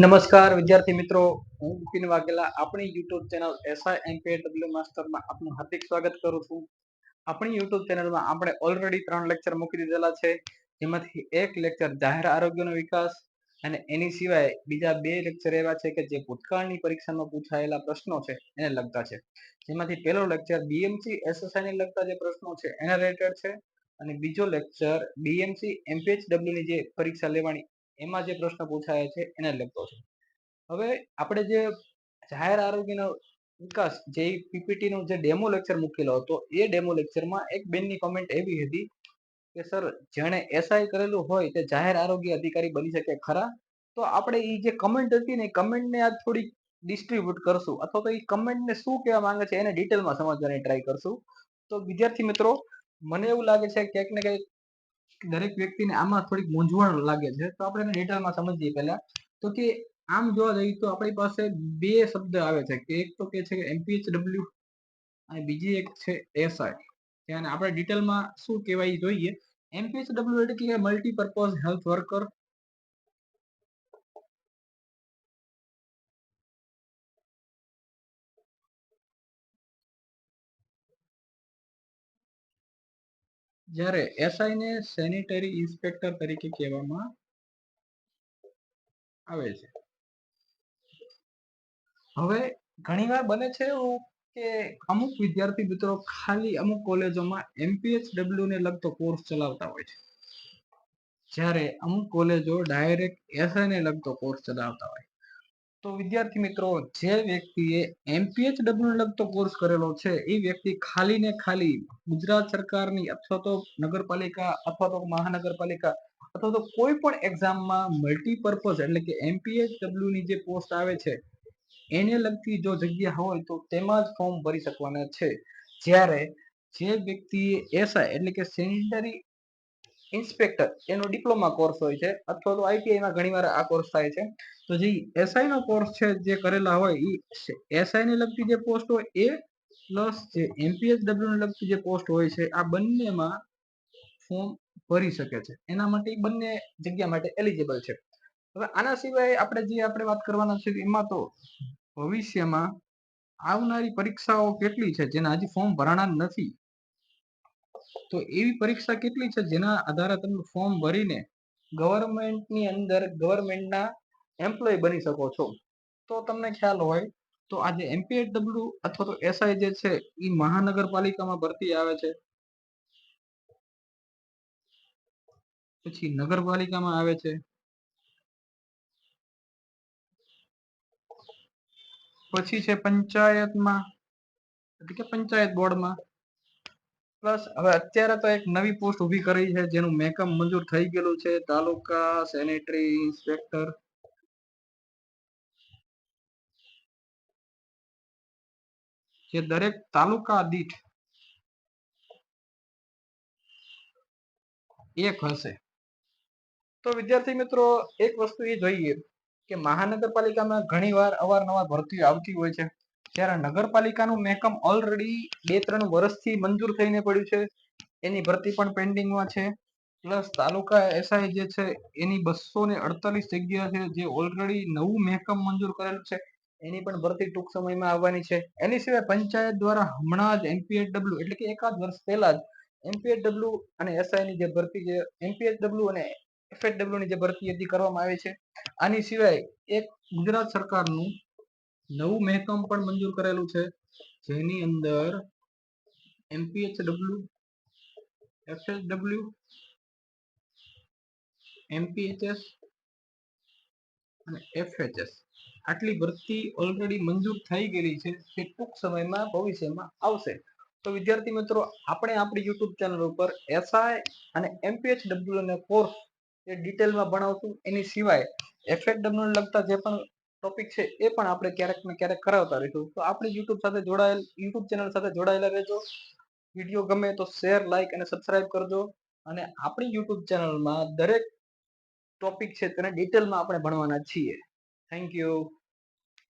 નમસ્કાર વિદ્યાર્થી મિત્રો, હું બિપિન વાઘેલા આપણી યુટ્યુબ ચેનલ SIMPW માસ્ટરમાં આપનું હાર્દિક સ્વાગત કરું છું. આપણી યુટ્યુબ ચેનલમાં આપણે ઓલરેડી 3 લેક્ચર મૂકી દીધેલા છે, જેમાંથી એક લેક્ચર જાહેર આરોગ્યનો વિકાસ અને એની સિવાય બીજા 2 લેક્ચર એવા છે કે જે ભૂતકાળની પરીક્ષામાં પૂછાયેલા પ્રશ્નો છે એને લગતા છે. જેમાંથી પહેલો લેક્ચર BMC SSI ને લગતા જે પ્રશ્નો છે એના રિલેટેડ છે અને બીજો લેક્ચર BMC MPHW ની જે પરીક્ષા લેવાની એમાં જે પ્રશ્ન પૂછાય છે એને લગતો છે. હવે આપણે જે જાહેર આરોગ્યનો વિકાસ જે પીપીટી નો જે ડેમો લેક્ચર મૂકેલો હતો એ ડેમો લેક્ચરમાં એક બેનની કોમેન્ટ એવી હતી કે સર જેણે એસઆઈ કરેલું હોય તે જાહેર આરોગ્ય અધિકારી બની શકે ખરા? તો આપણે એ જે કમેન્ટ હતી ને કમેન્ટને આજ થોડી ડિસ્ટ્રીબ્યુટ કરશું અથવા તો એ કમેન્ટને શું કહેવા માંગે છે એને ડિટેલમાં સમજવાની ટ્રાય કરશું. તો વિદ્યાર્થી મિત્રો, મને એવું લાગે છે ક્યાંક ને ક્યાંક દરેક વ્યક્તિને આમાં થોડીક મૂંઝવણ લાગે છે, તો આપણે એને ડિટેલમાં સમજીએ પહેલા. તો કે આમ જોવા જઈએ તો આપણી પાસે 2 શબ્દ આવે છે કે એક તો કે છે કે MPHW અને બીજી એક છે એસઆઈ. અને આપણે ડિટેલમાં શું કહેવાય જોઈએ. MPHW એટલે કે મલ્ટીપર્પઝ હેલ્થ વર્કર. જ્યારે એસઆઈ ને સેનિટરી ઇન્સ્પેક્ટર તરીકે કહેવામાં આવે છે. હવે ઘણીવાર બને છે એવું કે અમુક વિદ્યાર્થી મિત્રો ખાલી અમુક કોલેજોમાં MPHW ને લગતો કોર્સ ચલાવતા હોય છે, જ્યારે અમુક કોલેજો ડાયરેક્ટ એસઆઈ ને લગતો કોર્સ ચલાવતા હોય. તો વિદ્યાર્થી મિત્રો, જે વ્યક્તિએ MPHW ને લગતો કોર્સ કરેલો છે એ વ્યક્તિ ખાલી ને ખાલી ગુજરાત સરકારની અથવા તો નગરપાલિકા અથવા તો મહાનગરપાલિકા અથવા તો કોઈ પણ એક્ઝામમાં મલ્ટીપર્પઝ એટલે કે MPHW ની જે પોસ્ટ આવે છે એને લગતી જો જગ્યા હોય તો તેમાં જ ફોર્મ ભરી શકવાના છે. જ્યારે જે વ્યક્તિએ એસઆઈ એટલે કે સેનિટરી ઇન્સ્પેક્ટર એનો ડિપ્લોમા કોર્સ હોય છે અથવા તો આઈટીઆઈમાં ઘણીવાર આ કોર્સ થાય છે. તો જે એસઆઈ નો કોર્સ છે જે કરેલા હોય એ એસઆઈ ને લગતી જે પોસ્ટ હોય એ પ્લસ જે MPHW ને લગતી જે પોસ્ટ હોય છે આ બંનેમાં ફોર્મ ભરી શકે છે. એના માટે બંને જગ્યા માટે એલિજિબલ છે. હવે આના સિવાય આપણે વાત કરવાના છે એમાં તો ભવિષ્યમાં આવનારી પરીક્ષાઓ કેટલી છે જેના હજી ફોર્મ ભરાણા નથી. તો એવી પરીક્ષા કેટલી છે જેના આધારે તમે ફોર્મ ભરીને ગવર્મેન્ટની અંદર ગવર્મેન્ટના એમ્પ્લોય બની શકો છો. તો તમને ખ્યાલ હોય તો આજે MPHW અથવા તો એસઆઈ જે છે એ મહાનગરપાલિકામાં ભરતી આવે છે, પછી નગરપાલિકામાં આવે છે, પછી છે પંચાયતમાં એટલે કે પંચાયત બોર્ડમાં. પ્લસ હવે અત્યારે તો એક નવી પોસ્ટ ઊભી કરી છે જેનું મેકમ મંજૂર થઈ ગયેલું છે, તાલુકા સેનેટરી ઇન્સ્પેક્ટર. જે દરેક તાલુકા દીઠ એક હશે. તો વિદ્યાર્થી મિત્રો, એક વસ્તુ એ જોઈએ કે મહાનગરપાલિકામાં ઘણીવાર અવારનવાર ભરતીઓ આવતી હોય છે, ત્યારે નગરપાલિકાનું મેકમ ઓલરેડી 2-3 વર્ષથી મંજૂર થઈને પડ્યું છે, એની ભરતી પણ પેન્ડિંગમાં છે. પ્લસ તાલુકા એસઆઈ જે છે એની 248 જગ્યા છે જે ઓલરેડી નવું મેકમ મંજૂર કરેલું છે, એની પણ ભરતી ટૂંક સમયમાં આવવાની છે. એની સિવાય પંચાયત દ્વારા હમણાં જ MPHW એટલે કે એકાદ વર્ષ પહેલા જ MPHW અને એસઆઈ ની જે ભરતી છે, MPHW અને FHW ની જે ભરતી હતી કરવામાં આવી છે. આની સિવાય એક ગુજરાત સરકારનું નવું મહેકમ પણ મંજૂર કરેલું છે, જેની અંદર MPHW, FHW, MPHS અને FHS આટલી ભરતી ઓલરેડી મંજૂર થઈ ગયેલી છે તે ટૂંક સમયમાં ભવિષ્યમાં આવશે. તો વિદ્યાર્થી મિત્રો, આપણે આપણી યુટ્યુબ ચેનલ ઉપર એસઆઈ અને MPHW નો કોર્સ એ ડિટેલમાં ભણાવશું. એની સિવાય FHW ને લગતા જે પણ ટોપિક છે એ પણ આપણે ક્યારેક ને ક્યારેક કરાવતા રહીશું. તો આપણી યુટ્યુબ ચેનલ સાથે જોડાયેલા રહેજો. વિડીયો ગમે તો શેર, લાઈક અને સબસ્ક્રાઇબ કરજો. અને આપણી યુટ્યુબ ચેનલમાં દરેક ટોપિક છે તેને ડિટેલમાં આપણે ભણવાના છીએ. Thank you.